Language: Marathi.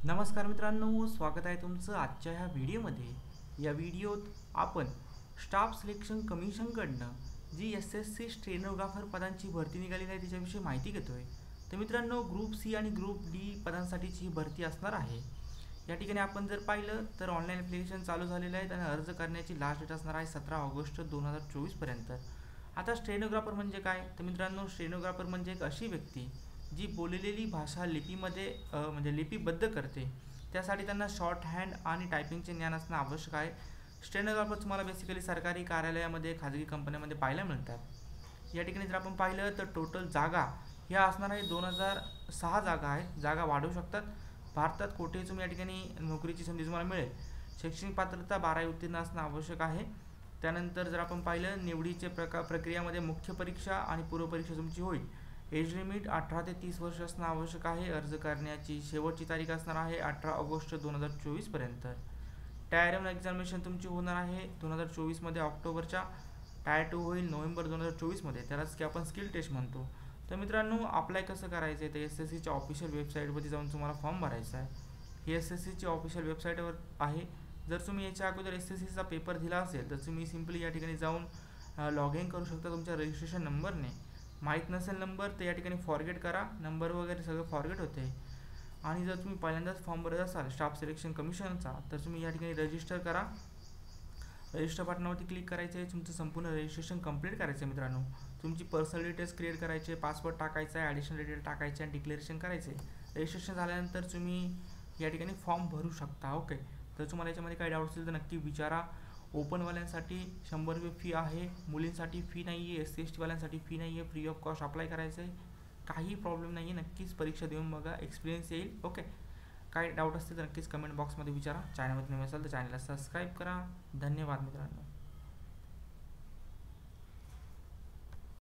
नमस्कार मित्रांनो, स्वागत आहे तुमचं आजच्या ह्या व्हिडिओमध्ये. या व्हिडिओत आपण स्टाफ सिलेक्शन कमिशनकडनं जी SSC स्टेनोग्राफर पदांची भरती निघालेली आहे त्याच्याविषयी माहिती घेतोय. तर मित्रांनो, ग्रुप सी आणि ग्रुप डी पदांसाठीची ही भरती असणार आहे. या ठिकाणी आपण जर पाहिलं तर ऑनलाईन ॲप्लिकेशन चालू झालेलं आहे आणि अर्ज करण्याची लास्ट डेट असणार आहे 17 ऑगस्ट 2024 पर्यंत. आता स्टेनोग्राफर म्हणजे काय? तर मित्रांनो, स्टेनोग्राफर म्हणजे एक अशी व्यक्ती जी बोललेली भाषा लिपीमध्ये म्हणजे लिपीबद्ध करते. त्यासाठी त्यांना शॉर्ट हँड आणि टायपिंगचे ज्ञान असणं आवश्यक आहे. स्टेनोग्राफर तुम्हाला बेसिकली सरकारी कार्यालयामध्ये, खाजगी कंपन्यांमध्ये पाहायला मिळतात. या ठिकाणी जर आपण पाहिलं तर टोटल जागा ह्या असणार आहे 2006 जागा आहेत. जागा वाढवू शकतात. भारतात कोठेही तुम्ही या ठिकाणी नोकरीची संधी तुम्हाला मिळेल. शैक्षणिक पात्रता 12वी उत्तीर्ण असणं आवश्यक आहे. त्यानंतर जर आपण पाहिलं निवडीचे प्रक्रियामध्ये मुख्य परीक्षा आणि पूर्वपरीक्षा तुमची होईल. एज लिमिट 18 ते 30 वर्ष असणं आवश्यक आहे. अर्ज करण्याची शेवटची तारीख असणार आहे 18 ऑगस्ट 2024 पर्यंत. टायर 1 एक्झामिनेशन तुमची होणार आहे 2024 मध्ये ऑक्टोबरच्या. टायर 2 होईल नोव्हेंबर 2024 मध्ये. त्यालाच की आपण स्किल टेस्ट म्हणतो. तर मित्रांनो, अप्लाय कसं करायचं आहे? तर SSCच्या ऑफिशियल वेबसाईटवरती जाऊन तुम्हाला फॉर्म भरायचा आहे. ही SSCची ऑफिशियल वेबसाईटवर आहे. जर तुम्ही याच्या अगोदर SSCचा पेपर दिला असेल तर तुम्ही सिम्पली या ठिकाणी जाऊन लॉग इन करू शकता तुमच्या रजिस्ट्रेशन नंबरने. माहीत नसेल नंबर तर या ठिकाणी फॉरगेट करा. नंबर वगैरे सगळं फॉरगेट होते. आणि जर तुम्ही पहिल्यांदाच फॉर्म भरत असाल स्टाफ सिलेक्शन कमिशनचा तर तुम्ही या ठिकाणी रजिस्टर करा. रजिस्टर बटनावरती क्लिक करायचं आहे. तुमचं संपूर्ण रजिस्ट्रेशन कंप्लीट करायचं आहे मित्रांनो. तुमची पर्सनल डिटेल्स क्रिएट करायचे, पासवर्ड टाकायचा आहे, ॲडिशनल डिटेल टाकायचे आणि डिक्लेरेशन करायचे आहे. रजिस्ट्रेशन झाल्यानंतर तुम्ही या ठिकाणी फॉर्म भरू शकता. ओके. तर तुम्हाला याच्यामध्ये काही डाऊट असेल तर नक्की विचारा. ओपनवाल्यांसाठी 100 रुपये फी आहे. मुलींसाठी फी नाही आहे. SC STवाल्यांसाठी फी नाही आहे. फ्री ऑफ कॉस्ट अप्लाय करायचं आहे. काही प्रॉब्लेम नाही आहे. नक्कीच परीक्षा देऊन बघा, एक्सपिरियन्स येईल. ओके. काही डाऊट असतील तर नक्कीच कमेंट बॉक्समध्ये विचारा. चॅनलमध्ये नवीन असाल तर चॅनलला सबस्क्राईब करा. धन्यवाद मित्रांनो.